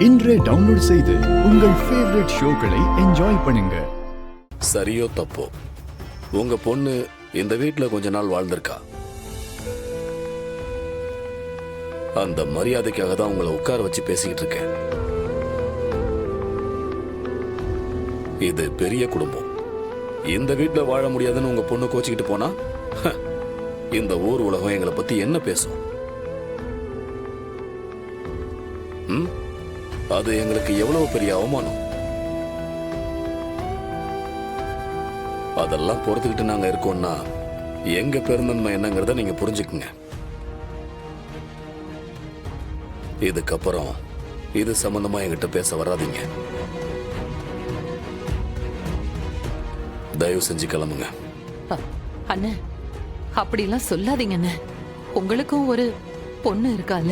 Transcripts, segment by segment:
இன்றே டவுன்லோட் செய்து உங்கள் ஃபேவரட் ஷோக்களை என்ஜாய் பண்ணுங்க. சரியோ தப்போ, உங்க பொண்ணு இந்த வீட்டுல கொஞ்ச நாள் வாழ்ந்திருக்கா. அந்த மரியாதைக்காக தான் உங்களை உட்கார வச்சு பேசிக்கிட்டு இருக்கேன். இது பெரிய குடும்பம். இந்த வீட்டுல வாழ முடியாதுன்னு உங்க பொண்ணு கோச்சிக்கிட்டு போனா இந்த ஊர் உலகம் எங்களை பத்தி என்ன பேசும்? அது எங்களுக்கு எவ்வளவு பெரிய அவமானம். அதெல்லாம் பொறுத்துக்கிட்டு நாங்க இருக்கோம்னா எங்க பெருந்தன்மை என்னங்கிறத நீங்க புரிஞ்சுக்குங்க. இதுக்கப்புறம் இது சம்பந்தமா என்கிட்ட பேச வராதீங்க. தயவு செஞ்சு கிளம்புங்க. அண்ணே, அப்படிலாம் சொல்லாதீங்க அண்ணே. உங்களுக்கும் ஒரு பொண்ணு இருக்கால.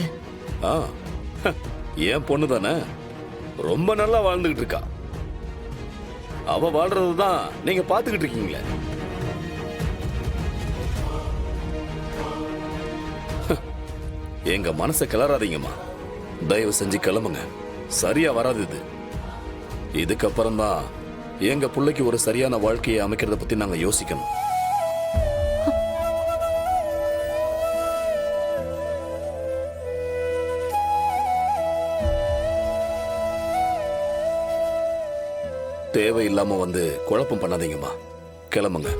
ஏன் பொண்ணு தானே, ரொம்ப நல்லா வாழ்ந்துகிட்டு இருக்கா. அவ வாழ்றதுதான் நீங்க பாத்துக்கிட்டு இருக்கீங்களே. எங்க மனசை கிளறாதீங்கம்மா. தயவு செஞ்சு கிளம்புங்க. சரியா வராது இது. இதுக்கப்புறம் தான் எங்க பிள்ளைக்கு ஒரு சரியான வாழ்க்கையை அமைக்கிறத பத்தி நாங்க யோசிக்கணும். தேவையில்லாம வந்து குழப்பம் பண்ணாதீங்கம்மா. கிளம்புங்க.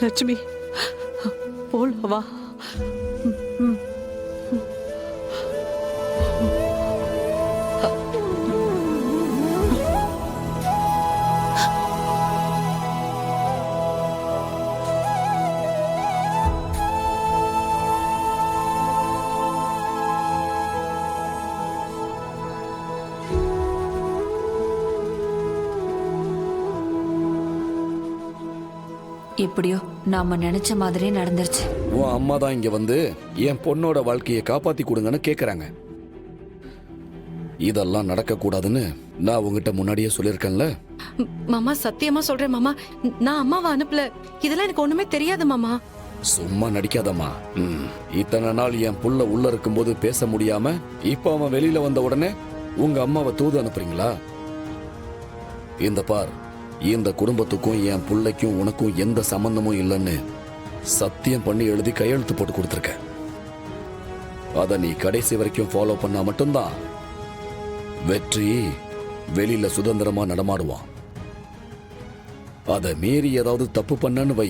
லட்சுமி, போலவா? எப்படியோ நாம நினைச்ச மாதிரியே நடந்துருச்சு. உன் அம்மா தான் இங்க வந்து என் பொண்ணோட வாழ்க்கையை காப்பாத்தி கொடுங்கன்னு கேக்குறாங்க. இதெல்லாம் நடக்க கூடாதுன்னு நான் உங்ககிட்ட முன்னாடியே சொல்லிருக்கேன்ல. மாமா, சத்தியமா சொல்றேன் மாமா, நான் அம்மாவை அனுப்பல. இதெல்லாம் எனக்கு ஒண்ணுமே தெரியாது மாமா. சும்மா நடிக்காதம்மா. இத்தனை நாள் என் புள்ள உள்ள இருக்கும்போது பேச முடியாம இப்ப அவன் வெளியில வந்த உடனே உங்க அம்மாவை தூது அனுப்புறீங்களா? இந்த பார், இந்த குடும்பத்துக்கும் என் பிள்ளைக்கும் உனக்கும் எந்த சம்பந்தமும் இல்லைன்னு சத்தியம் பண்ணி எழுதி கையெழுத்து போட்டு கொடுத்துருக்க. அத நீ கடைசி வரைக்கும் ஃபாலோ பண்ணா மட்டும்தான் வெற்றி வெளியில சுதந்திரமா நடமாடுவான். அத மீறி ஏதாவது தப்பு பண்ணன்னு வை,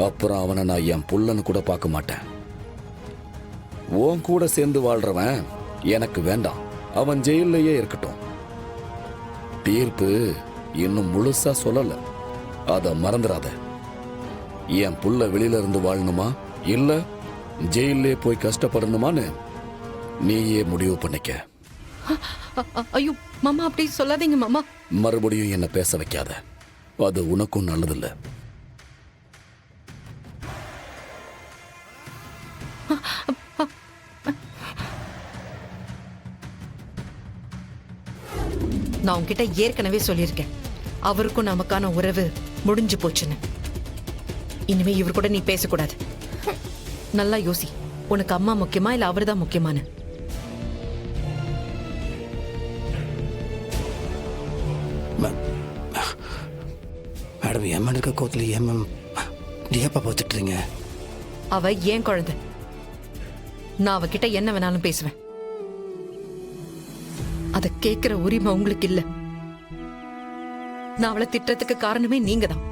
அப்புறம் அவனை நான் என் புள்ளன்னு கூட பார்க்க மாட்டேன். உன் கூட சேர்ந்து வாழ்றவன் எனக்கு வேண்டாம். அவன் ஜெயிலேயே இருக்கட்டும். தீர்ப்பு இன்னும் முழுசா சொல்லல, அத மறந்துடாத. என் புள்ள வெளியில இருந்து வாழணுமா இல்ல ஜெயிலே போய் கஷ்டப்படணுமான்னு நீயே முடிவு பண்ணிக்க. ஐயோ மாமா, அப்படி சொல்லாதீங்க மாமா. மறுபடியும் என்ன பேச வைக்காத. அது உனக்கும் நல்லதில்ல. நான் உன்கிட்ட ஏற்கனவே சொல்லியிருக்கேன், அவருக்கும் நமக்கான உறவு முடிஞ்சு போச்சுன்னு. இனிமே இவர் கூட நீ பேசக்கூடாது. நல்லா யோசி, உனக்கு அம்மா முக்கியமா இல்ல அவர்தான் முக்கியமான? மேடம், எம்மன் இருக்க கோத்துல எம்மன் டியப்பா பார்த்துட்டுறீங்க. அவ ஏன் குழந்தை, நான் அவகிட்ட என்ன வேணாலும் பேசுவேன். அத கேட்கிற உரிமை உங்களுக்கு இல்ல. நான் அவளை திட்டத்துக்கு காரணமே நீங்க தான்.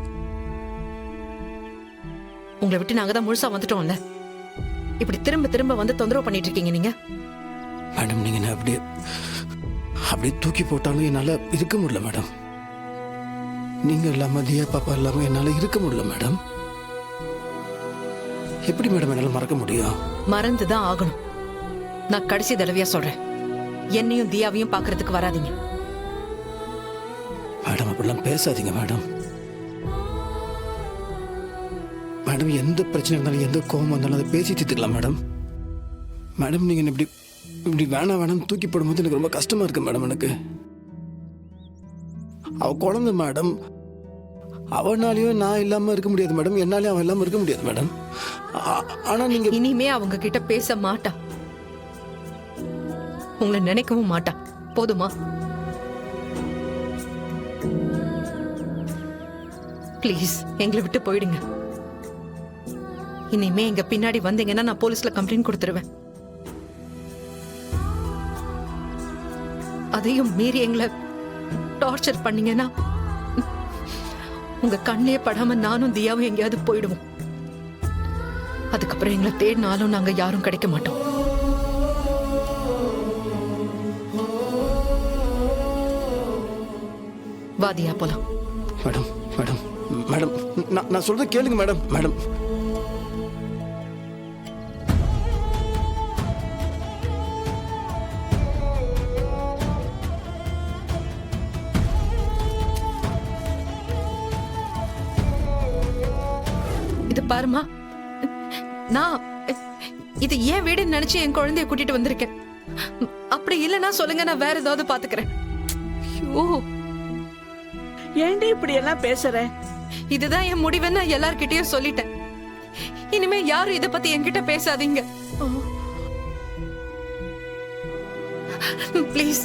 உங்களை விட்டு நாங்க தான் முழுசா வந்துட்டோம்ல. இப்படி திரும்ப திரும்ப வந்து தொந்தரவு பண்ணிட்டு இருக்கீங்க நீங்க. மேடம், நீங்க என்ன அப்படியே தூக்கி போட்டாலும் என்னால இருக்க முடியல மேடம். நீங்க இல்லாம தியா பாப்பா இல்லாம என்னால இருக்க முடியல மேடம். எப்படி மேடம் என்னால மறக்க முடியும்? மறந்துதான் ஆகணும். நான் கடைசி தடவையா சொல்றேன், என்னையும் தியாவையும் பாக்குறதுக்கு வராதீங்க. மேடம், அப்படிலாம் பேசாதீங்க மேடம். மேடம், எந்த பிரச்சனை இருந்தாலும் எந்த கோபம் வந்தாலும் அதை பேசி தீர்த்துக்கலாம் மேடம். மேடம், நீங்க இப்படி இப்படி வேணாம் தூக்கி போடும்போது எனக்கு ரொம்ப கஷ்டமா இருக்கு மேடம். எனக்கு அவ குழந்தை மேடம், அவனாலையும் நான் இல்லாம இருக்க முடியாது மேடம், என்னாலையும் அவன் இல்லாம இருக்க முடியாது மேடம். ஆனா நீங்க இனிமே அவங்க கிட்ட பேச மாட்டா, உங்களை நினைக்கவும் மாட்டா. போதுமா? ப்ளீஸ் எங்களை விட்டு போயிடுங்க. இனிமே எங்க பின்னாடி வந்தீங்கன்னா நான் போலீஸ்ல கம்ப்ளைண்ட் கொடுத்துருவேன். அதையும் மீறி எங்களை டார்ச்சர் பண்ணீங்கன்னா உங்க கண்ணே படாம நானும் தியாவும் எங்கேயாவது போயிடுவோம். அதுக்கப்புறம் எங்களை தேடினாலும் நாங்க யாரும் கிடைக்க மாட்டோம். வாதியா போலாம். மேடம் மேடம் மேடம் நான் சொல்றத கேளுங்க மேடம். மேடம் இது பாருமா, நான் இது ஏன் வீடுன்னு நினைச்சு என் குழந்தைய கூட்டிட்டு வந்திருக்கேன். அப்படி இல்லைன்னா சொல்லுங்க, நான் வேற ஏதாவது பாத்துக்கிறேன். ஐயோ, ஏன்டி இப்படி எல்லாம் பேசுற? இதுதான் என் முடிவுன்னு எல்லார்கிட்டயும் சொல்லிட்டேன். இனிமே யாரும் இத பத்தி என்கிட்ட பேசாதீங்க ப்ளீஸ்.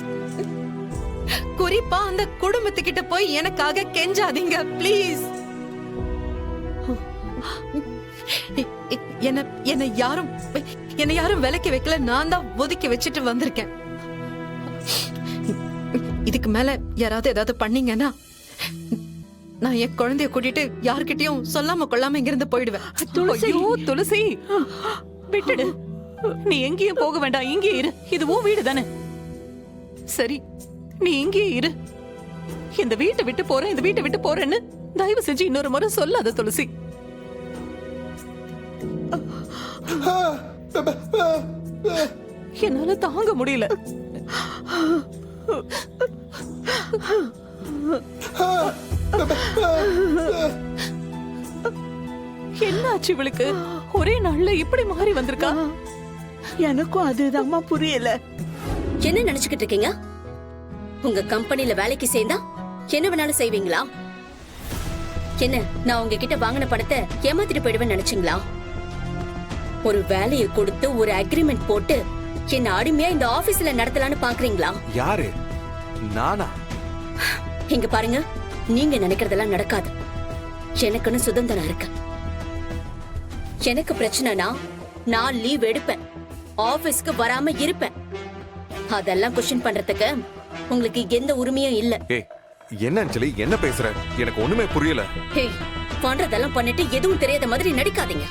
குறிப்பா அந்த குடும்பத்துக்கிட்ட போய் எனக்காக கெஞ்சாதீங்க ப்ளீஸ். என்ன யாரும் விலக்கி வைக்கல, நான் தான் ஒதுக்கி வச்சுட்டு வந்திருக்கேன். இதுக்கு மேல யாராவது ஏதாவது பண்ணீங்கன்னா நான் என் குழந்தைய கூட்டிட்டு யார்கிட்டயும் சொல்லாம கொள்ளாம இங்கிருந்து போயிடுவேன். ஐயோ துளசி, விட்டுடு. நீ எங்கேயும் போக வேண்டாம், இங்கே இரு. இது உன் வீடு தானே. சரி, நீ இங்கே இரு. இந்த வீட்டை விட்டு போறேன், இந்த வீட்டை விட்டு போறேன்னு தயவு செஞ்சு இன்னொரு முறை சொல்லாத துளசி. என்னால தாங்க முடியல. என்னாச்சு இவளுக்கு? ஒரே நாள்ல இப்படி மாறி வந்திருக்கா? எனக்கும் அதுதாம்மா புரியல. என்ன நினைச்சுக்கிட்டு இருக்கீங்க? உங்க கம்பெனில வேலைக்கு சேர்ந்தா என்ன வேணாலும் செய்வீங்களா? என்ன நான் உங்ககிட்ட வாங்கின பணத்தை ஏமாத்திட்டு போயிடுவேன்னு நினைச்சீங்களா? ஒரு வேலையை கொடுத்து ஒரு அக்ரிமெண்ட் போட்டு என்ன அடிமையா இந்த ஆபீஸ்ல நடத்தலான்னு பாக்குறீங்களா? யாரு? நானா? இங்க பாருங்க, நீங்க நினைக்கிறதெல்லாம் நடக்காது. எனக்குன்னு சுதந்திரம் இருக்கு. எனக்கு பிரச்சனைனா நான் லீவ் எடுப்பேன், ஆபீஸ்க்கு வராம இருப்பேன். அதெல்லாம் கொஸ்டின் பண்றதுக்கு உங்களுக்கு எந்த உரிமையும் இல்ல. ஏய், என்ன அஞ்சலி, என்ன பேசுற? எனக்கு ஒண்ணுமே புரியல. ஹே, பண்றதெல்லாம் பண்ணிட்டு எதுவும் தெரியாத மாதிரி நடிக்காதீங்க.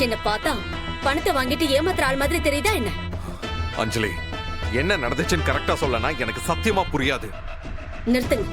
என்ன பார்த்தா பணத்தை வாங்கிட்டு ஏமாத்துற ஆள் மாதிரி தெரியுதா என்ன? அஞ்சலி, என்ன நடந்துச்சுன்னு கரெக்டா சொல்லனா எனக்கு சத்தியமா புரியாது. நிறுத்துங்க.